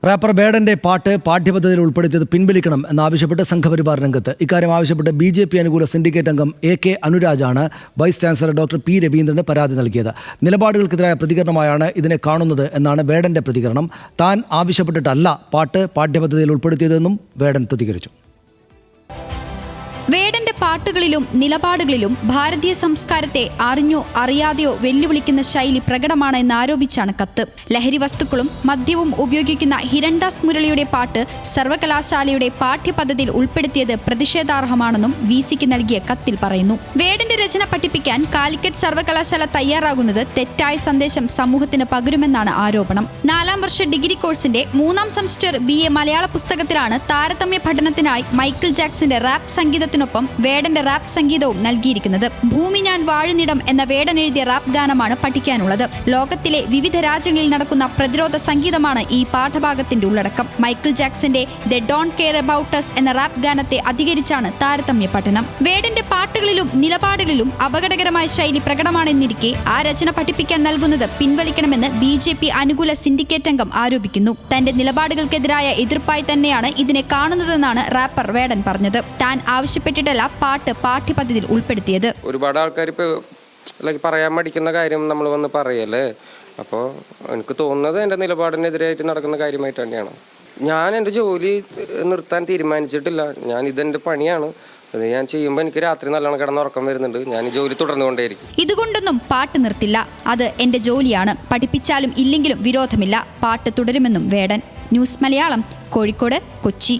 Wrapper വേടന്റെ പാട്ട് പാഠ്യപദ്ധതിയിൽ ഉൾപ്പെടുത്തിയത് പിൻവലിക്കണം എന്നാവശ്യപ്പെട്ട് സംഘപരിവാർ രംഗത്ത്. ഇക്കാര്യം ആവശ്യപ്പെട്ട് BJP അനുകൂല സിൻഡിക്കേറ്റ് അംഗം AK അനുരാജാണ് വൈസ് ചാൻസലർ ഡോക്ടർ P രവീന്ദ്രന് പരാതി നൽകിയത്. നിലപാടുകൾക്കെതിരായ പ്രതികരണമായാണ് ഇതിനെ കാണുന്നത് എന്നാണ് വേടന്റെ പ്രതികരണം. താൻ ആവശ്യപ്പെട്ടിട്ടല്ല പാട്ട് പാഠ്യപദ്ധതിയിൽ ഉൾപ്പെടുത്തിയതെന്നും വേടൻ പ്രതികരിച്ചു. വേടന്റെ പാട്ടുകളിലും നിലപാടുകളിലും ഭാരതീയ സംസ്കാരത്തെ അറിഞ്ഞോ അറിയാതെയോ വെല്ലുവിളിക്കുന്ന ശൈലി പ്രകടമാണ് എന്നാരോപിച്ചാണ് കത്ത്. ലഹരി വസ്തുക്കളും മദ്യവും ഉപയോഗിക്കുന്ന ഹിരൺദാസ് മുരളിയുടെ പാട്ട് സർവകലാശാലയുടെ പാഠ്യപദ്ധതിയിൽ ഉൾപ്പെടുത്തിയത് പ്രതിഷേധാർഹമാണെന്നും VCക്ക് നൽകിയ കത്തിൽ പറയുന്നു. വേടന്റെ രചന പഠിപ്പിക്കാൻ കാലിക്കറ്റ് സർവകലാശാല തയ്യാറാകുന്നത് തെറ്റായ സന്ദേശം സമൂഹത്തിന് പകരുമെന്നാണ് ആരോപണം. 4ാം വർഷ ഡിഗ്രി കോഴ്സിന്റെ 3ാം സെമസ്റ്റർ BA മലയാള പുസ്തകത്തിലാണ് താരതമ്യ പഠനത്തിനായി മൈക്കിൾ ജാക്സന്റെ റാപ്പ് സംഗീതത്തിനൊപ്പം വേടന്റെ റാപ്പ് സംഗീതവും നൽകിയിരിക്കുന്നത്. ഭൂമി ഞാൻ വാഴുന്നിടം എന്ന വേടൻ എഴുതിയ റാപ്പ് ഗാനമാണ് പഠിക്കാനുള്ളത്. ലോകത്തിലെ വിവിധ രാജ്യങ്ങളിൽ നടക്കുന്ന പ്രതിരോധ സംഗീതമാണ് ഈ പാഠഭാഗത്തിന്റെ ഉള്ളടക്കം. മൈക്കിൾ ജാക്സന്റെ they don't care about us എന്ന റാപ്പ് ഗാനത്തെ അധികരിച്ചാണ് താരതമ്യ പഠനം. വേടന്റെ പാട്ടുകളിലും നിലപാടുകളിലും അപകടകരമായ ശൈലി പ്രകടമാണെന്നിരിക്കെ ആ രചന പഠിപ്പിക്കാൻ നൽകുന്നത് പിൻവലിക്കണമെന്ന് BJP അനുകൂല സിൻഡിക്കേറ്റ് അംഗം ആരോപിക്കുന്നു. തന്റെ നിലപാടുകൾക്കെതിരായ എതിർപ്പായി തന്നെയാണ് ഇതിനെ കാണുന്നതെന്നാണ് റാപ്പർ വേടൻ പറഞ്ഞത്. താൻ ആവശ്യപ്പെട്ടിട്ടല്ല പാട്ട് പാഠ്യപദ്ധതിയിൽ ഉൾപ്പെടുത്തിയത്. ഒരുപാട് ആൾക്കാർ ഇപ്പോൾ പറയാൻ മടിക്കുന്ന കാര്യം നമ്മൾ വന്ന് പറയല്ലേ. അപ്പോൾ എനിക്ക് തോന്നുന്നത് എൻ്റെ നിലപാടിനെതിരായിട്ട് നടക്കുന്ന കാര്യമായിട്ട് തന്നെയാണ്. ഞാൻ എൻ്റെ ജോലി നിർത്താൻ തീരുമാനിച്ചിട്ടില്ല. ഇതെൻ്റെ പണിയാണ്. അത് ഞാൻ ചെയ്യുമ്പോൾ എനിക്ക് രാത്രി നല്ലോണം കിടന്നുറക്കം വരുന്നുണ്ട്. ഞാൻ ഈ ജോലി തുടർന്നുകൊണ്ടേയിരിക്കും. ഇതുകൊണ്ടൊന്നും പാട്ട് നിർത്തില്ല. അത് എൻ്റെ ജോലിയാണ്. പഠിപ്പിച്ചാലും ഇല്ലെങ്കിലും വിരോധമില്ല. പാട്ട് തുടരുമെന്നും വേടൻ. ന്യൂസ് മലയാളം, കോഴിക്കോട്, കൊച്ചി.